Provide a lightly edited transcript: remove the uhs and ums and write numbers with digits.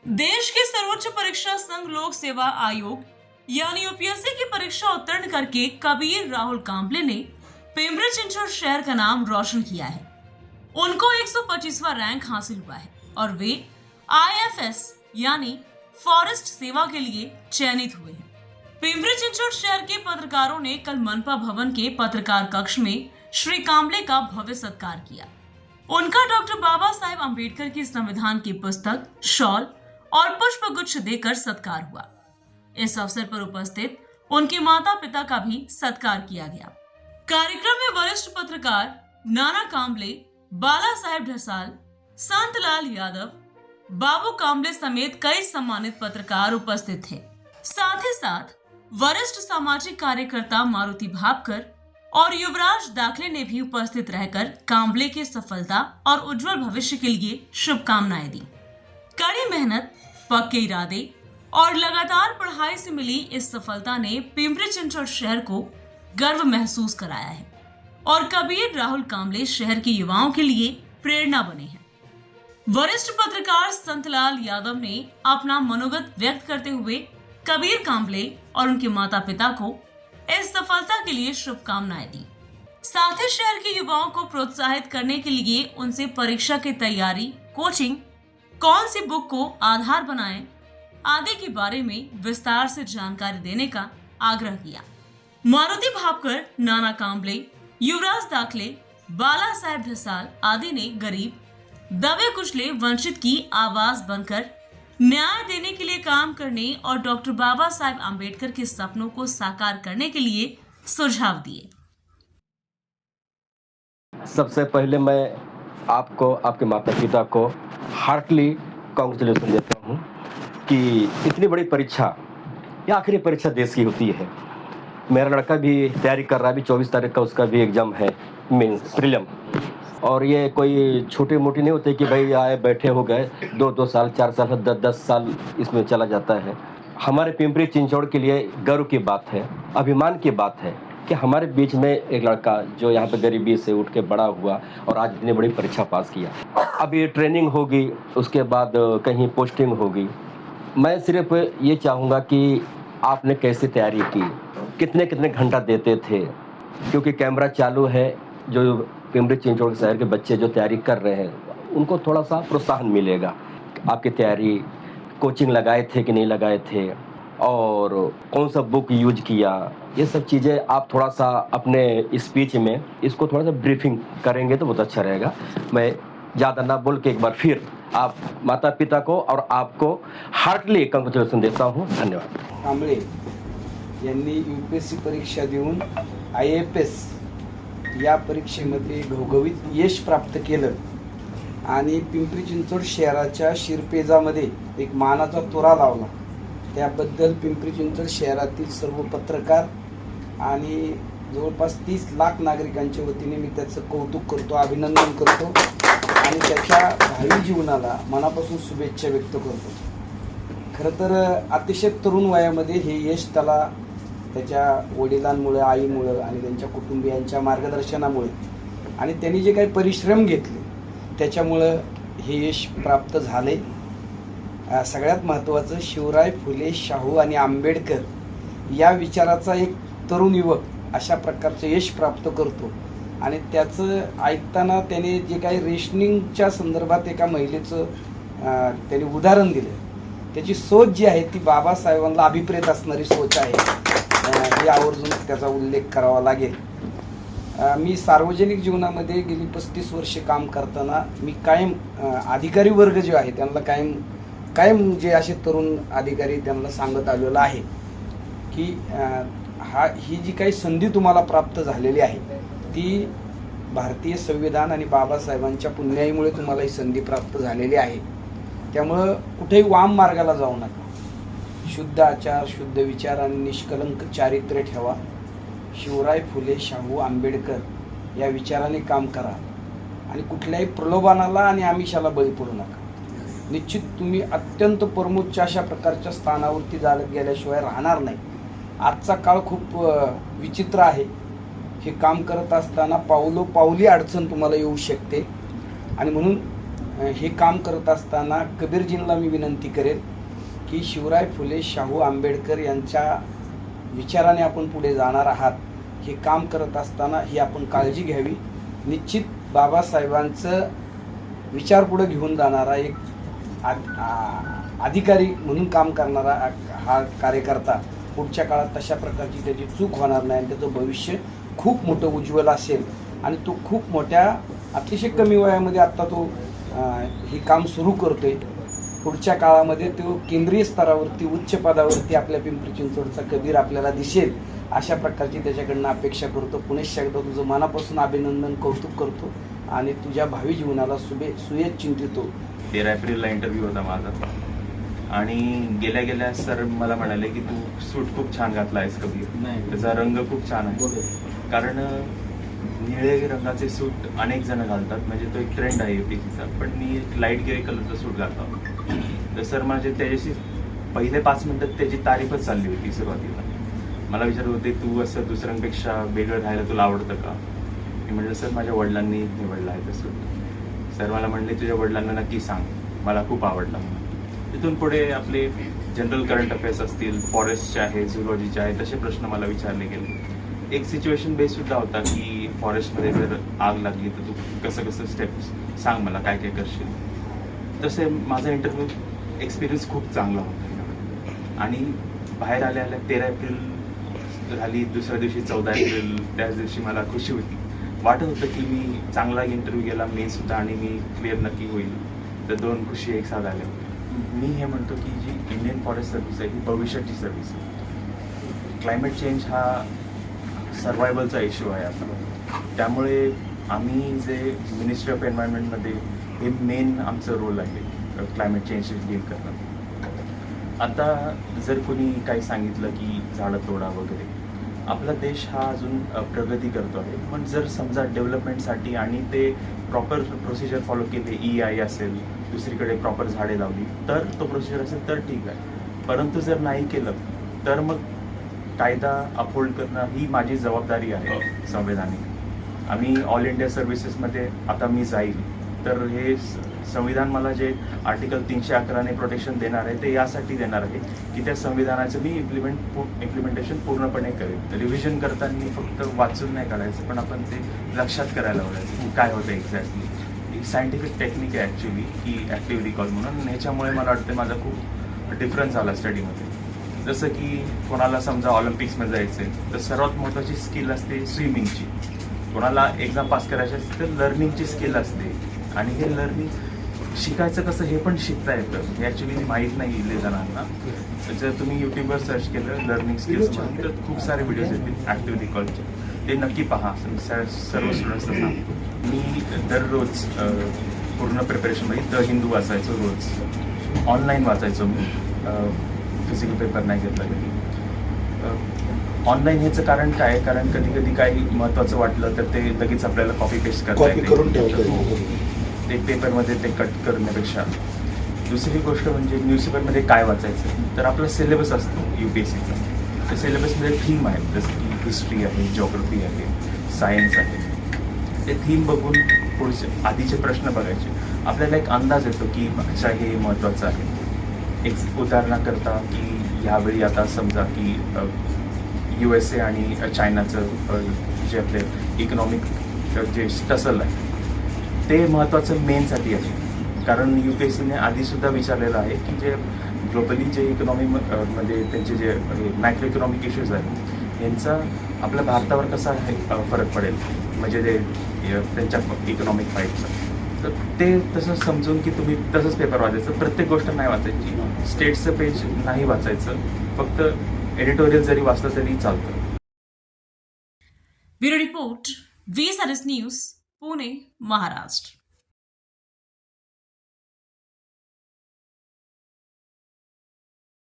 देश के सर्वोच्च परीक्षा संघ लोक सेवा आयोग यानी यूपीएससी की परीक्षा उत्तीर्ण करके कबीर राहुल कांबले ने पिंपरी चिंचवड शहर का नाम रोशन किया है। उनको 125वां रैंक हासिल हुआ है और वे आईएफएस यानी फॉरेस्ट सेवा के लिए चयनित हुए हैं। पिंपरी चिंचवड शहर के पत्रकारों ने कल मनपा भवन के पत्रकार कक्ष में श्री कांबले का भव्य सत्कार किया। उनका डॉक्टर बाबा साहेब अम्बेडकर की संविधान की पुस्तक, शॉल और पुष्प गुच्छ देकर सत्कार हुआ। इस अवसर पर उपस्थित उनके माता पिता का भी सत्कार किया गया। कार्यक्रम में वरिष्ठ पत्रकार नाना कांबले, बाला साहेब ढसाल, संतलाल यादव, बाबू कांबले समेत कई सम्मानित पत्रकार उपस्थित थे। साथ ही साथ वरिष्ठ सामाजिक कार्यकर्ता मारुति भापकर और युवराज दाखले ने भी उपस्थित रहकर कांबले की सफलता और उज्जवल भविष्य के लिए शुभकामनाएं दी। कड़ी मेहनत, पक्के इरादे और लगातार पढ़ाई से मिली इस सफलता ने पिंपरी चिंचवड शहर को गर्व महसूस कराया है और कबीर राहुल कांबले शहर के युवाओं के लिए प्रेरणा बने हैं। वरिष्ठ पत्रकार संतलाल यादव ने अपना मनोगत व्यक्त करते हुए कबीर कांबले और उनके माता पिता को इस सफलता के लिए शुभकामनाएं दी। साथ ही शहर के युवाओं को प्रोत्साहित करने के लिए उनसे परीक्षा की तैयारी, कोचिंग, कौन सी बुक को आधार बनाएं आदि के बारे में विस्तार से जानकारी देने का आग्रह किया। मारुति भापकर, नाना कांबले, युवराज दाखले, बाला साहेब ढसाल आदि ने गरीब, दबे कुचले, वंचित की आवाज बनकर न्याय देने के लिए काम करने और डॉक्टर बाबा साहेब अम्बेडकर के सपनों को साकार करने के लिए सुझाव दिए। सबसे पहले मैं आपको, आपके माता पिता को हार्टली कॉन्ग्रेचुलेसन देता हूँ कि इतनी बड़ी परीक्षा, ये आखिरी परीक्षा देश की होती है। मेरा लड़का भी तैयारी कर रहा है, अभी 24 तारीख का उसका भी एग्ज़ाम है, मीन्स प्रीलिम। और ये कोई छोटी मोटी नहीं होती कि भाई आए बैठे हो गए, 2-2 साल, 4 साल, 10-10 साल इसमें चला जाता है। हमारे पिंपरी चिंचवड के लिए गर्व की बात है, अभिमान की बात है कि हमारे बीच में एक लड़का जो यहाँ पे गरीबी से उठ के बड़ा हुआ और आज इतनी बड़ी परीक्षा पास किया। अभी ट्रेनिंग होगी, उसके बाद कहीं पोस्टिंग होगी। मैं सिर्फ ये चाहूँगा कि आपने कैसे तैयारी की, कितने कितने घंटा देते थे, क्योंकि कैमरा चालू है। जो पिंपरी चिंचवड शहर के बच्चे जो तैयारी कर रहे हैं उनको थोड़ा सा प्रोत्साहन मिलेगा। आपकी तैयारी, कोचिंग लगाए थे कि नहीं लगाए थे, और कौन सा बुक यूज किया, ये सब चीज़ें आप थोड़ा सा अपने स्पीच में इसको थोड़ा सा ब्रीफिंग करेंगे तो बहुत अच्छा रहेगा। मैं ज़्यादा ना बोल के एक बार फिर आप माता पिता को और आपको हार्टली कॉन्ग्रेचुलेशन देता हूँ। धन्यवाद। कांबळे यांनी यूपीएससी परीक्षा देऊन आयएफएस या परीक्षेमध्ये घवघवीत यश प्राप्त केलं आणि पिंपरी चिंचवड शहराच्या शिरपेजामध्ये एक मानाचा तुरा लावला। त्याबद्दल पिंपरी चिंचवड शहरातील सर्व पत्रकार आणि जवळपास 30 लाख नागरिकांच्या वतीने मी त्याचं कौतुक करतो, अभिनंदन करतो आणि त्याच्या भावी जीवनाला मनापासून शुभेच्छा व्यक्त करतो। खरं तर अतिशय तरुण वयामध्ये हे यश त्याला त्याच्या वडिलांमुळे, आईमुळे आणि त्यांच्या कुटुंबियांच्या मार्गदर्शनामुळे आणि त्यांनी जे काही परिश्रम घेतले त्याच्यामुळे हे यश प्राप्त झाले। सगळ्यात महत्त्वाचं, शिवराय फुले, शाहू आणि आंबेडकर या विचाराचा एक तरुण युवक अशा प्रकारचं यश प्राप्त करतो आणि त्याचं ऐकताना त्याने जे काही रेशनिंगच्या संदर्भात एका महिलेचं त्याने उदाहरण दिलं, त्याची सोच जी आहे ती बाबासाहेबांना अभिप्रेत असणारी सोच आहे, हे आवर्जून त्याचा उल्लेख करावा लागेल। मी सार्वजनिक जीवनामध्ये गेली 35 वर्षे काम करताना मी कायम अधिकारी वर्ग जे आहे त्यांना कायम जे असे तरुण अधिकारी त्यांना सांगत आलेलं आहे की ही जी काही संधी तुम्हाला प्राप्त झालेली आहे ती भारतीय संविधान आणि बाबासाहेबांच्या पुण्याईमुळे तुम्हाला ही संधी प्राप्त झालेली आहे। त्यामुळं कुठेही वाम मार्गाला जाऊ नका, शुद्ध आचार, शुद्ध विचार आणि निष्कलंक चारित्र्य ठेवा। शिवराय फुले, शाहू, आंबेडकर या विचाराने काम करा आणि कुठल्याही प्रलोभनाला आणि आमिषाला बळी पडू नका। निश्चित तुम्ही अत्यंत परमोच्च अशा प्रकारच्या स्थानावरती जात गेल्याशिवाय राहणार नाही। आजचा काळ खूप विचित्र आहे। हे काम करत असताना पावलोपावली अडचण तुम्हाला येऊ शकते आणि म्हणून हे काम करत असताना कबीरजींना मी विनंती करेन की शिवराय फुले शाहू आंबेडकर यांच्या विचाराने आपण पुढे जाणार आहात. हे काम करत असताना ही आपण काळजी घ्यावी. निश्चित बाबासाहेबांचं विचार पुढे घेऊन जाणारा एक अधिकारी म्हणून काम करणारा हा कार्यकर्ता पुढच्या काळात तशा प्रकारची त्याची चूक होणार नाही आणि त्याचं भविष्य खूप मोठं उज्ज्वल असेल. आणि तो खूप मोठ्या अतिशय कमी वयामध्ये आत्ता तो हे काम सुरू करतोय. पुढच्या काळामध्ये तो केंद्रीय स्तरावरती उच्च पदावरती आपल्या पिंपरी चिंचवडचा कबीर आपल्याला दिसेल अशा प्रकारची त्याच्याकडनं अपेक्षा करतो. पुनश्च एकदा तुझं मनापासून अभिनंदन कौतुक करतो आणि तुझ्या भावी जीवनाला सुयश चिंतितो. 13 एप्रिलला इंटरव्ह्यू होता माझा आणि गेल्या सर मला म्हणाले की तू सूट खूप छान घातला आहेस कबीर. त्याचा रंग खूप छान आहे. कारण निळे रंगाचे सूट अनेक जण घालतात, म्हणजे तो एक ट्रेंड आहे युपीसीचा. पण मी लाईट ग्रे कलरचा सूट घालतो. तर सर माझे त्याच्याशी पहिले 5 मिनिटात त्याची तारीफच चालली होती. सुरुवातीला मला विचारत होते तू असं दुसऱ्यांपेक्षा वेगळं राहायला तुला आवडतं का. मी म्हटलं सर माझ्या वडिलांनी निवडलं आहे ते सूट. सर मला म्हणले तुझ्या वडिलांना नक्की सांग, मला खूप आवडला. तिथून पुढे आपले जनरल करंट अफेअर्स असतील, फॉरेस्टचे आहे, झुलॉजीचे आहे, तसे प्रश्न मला विचारले गेले. एक सिच्युएशन बेस सुद्धा होता की फॉरेस्टमध्ये जर आग लागली तर तू कसं स्टेप्स सांग, मला काय काय करशील. तसे माझा इंटरव्ह्यू एक्सपिरियन्स खूप चांगला होता. आणि बाहेर आल्या 13 एप्रिल झाली, दुसऱ्या दिवशी 14 एप्रिल, त्याच दिवशी मला खुशी होती. वाटत होतं की मी चांगला इंटरव्ह्यू गेला मेनसुद्धा आणि मी क्लिअर नक्की होईल. तर 2 खुशी एक साथ आल्या होत्या. मी हे म्हणतो की जी इंडियन फॉरेस्ट सर्व्हिस आहे ही भविष्याची सर्व्हिस आहे. क्लायमेट चेंज हा सर्वायवलचा इश्यू आहे आता. त्यामुळे आम्ही जे मिनिस्ट्री ऑफ एन्व्हायरमेंटमध्ये हे मेन आमचं रोल आहे क्लायमेट चेंज डील करणं. आता जर कोणी काही सांगितलं की झाडं तोडा वगैरे, आपला देश हा अजून प्रगती करतो आहे. पण जर समजा डेव्हलपमेंटसाठी आणि ते प्रॉपर प्रोसिजर फॉलो केले, EI असेल, दुसरीकडे प्रॉपर झाडे लावली, तर तो प्रोसिजर असेल तर ठीक आहे. परंतु जर नाही केलं तर मग कायदा अपहोल्ड करणं ही माझी जबाबदारी आहे संवैधानिक. आम्ही ऑल इंडिया सर्व्हिसेसमध्ये आता मी जाईल तर हे संविधान मला जे आर्टिकल 311ने प्रोटेक्शन देणार आहे ते यासाठी देणार आहे की त्या संविधानाचं मी इम्प्लिमेंटेशन पूर्णपणे करेल. रिव्हिजन करताना फक्त वाचून नाही काढायचं, पण आपण ते लक्षात करायला लावायचं की काय होतं एक्झॅक्टली. एक सायंटिफिक टेक्निक आहे ॲक्च्युली की ॲक्टिव्ह रिकॉल म्हणून. ह्याच्यामुळे मला वाटतं माझा खूप डिफरन्स आला स्टडीमध्ये. जसं की कोणाला समजा ऑलिम्पिक्समध्ये जायचं आहे तर सर्वात महत्त्वाची स्किल असते स्विमिंगची. कोणाला एक्झाम पास करायची असते तर लर्निंगची स्किल असते. आणि हे लर्निंग शिकायचं कसं हे पण शिकता येतं. हे ॲक्च्युली माहीत नाही इथले जणांना. जर तुम्ही यूट्यूबवर सर्च केलं लर्निंग स्किल्स म्हणून तर खूप सारे व्हिडिओज येतील ॲक्टिव्ह रिकॉलचे. ते नक्की पहा. सर्व स्टुडंट्सला सांगतो. मी दररोज पूर्ण प्रिपरेशनमध्ये द हिंदू वाचायचो रोज. ऑनलाईन वाचायचो मी, फिजिकल पेपर नाही घेतला कधी. ऑनलाईन ह्याचं कारण काय, कारण कधी कधी काही महत्त्वाचं वाटलं तर ते लगेच आपल्याला कॉपी पेस्ट करता येते. ते पेपरमध्ये ते कट करण्यापेक्षा. दुसरी गोष्ट म्हणजे न्यूजपेपरमध्ये काय वाचायचं, तर आपला सिलेबस असतो UPSCचा. त्या सिलेबसमध्ये थीम आहेत, जसं की हिस्ट्री आहे, जिओग्राफी आहे, सायन्स आहे. ते थीम बघून पुढचे आधीचे प्रश्न बघायचे. आपल्याला एक अंदाज येतो की अच्छा हे महत्त्वाचं आहे. एक उदाहरणाकरता की ह्यावेळी आता समजा की USA आणि चायनाचं जे आपले इकॉनॉमिक जे टसल आहे ते महत्त्वाचं मेनसाठी आहे. कारण UPSCने आधीसुद्धा विचारलेलं आहे की जे ग्लोबली जे इकॉनॉमीमध्ये त्यांचे जे मॅक्रो इकॉनॉमिक इश्यूज आहेत यांचा आपल्या भारतावर कसा फरक पडेल, म्हणजे ते त्यांच्या इकॉनॉमिक फाईटचा. तर ते तसं समजून की तुम्ही तसंच पेपर वाचायचं. प्रत्येक गोष्ट नाही वाचायची. स्टेट्सचं पेज नाही वाचायचं, फक्त एडिटोरियल जरी वाचलं तरी चालतं. Bureau report, VSRS news, Pune, Maharashtra.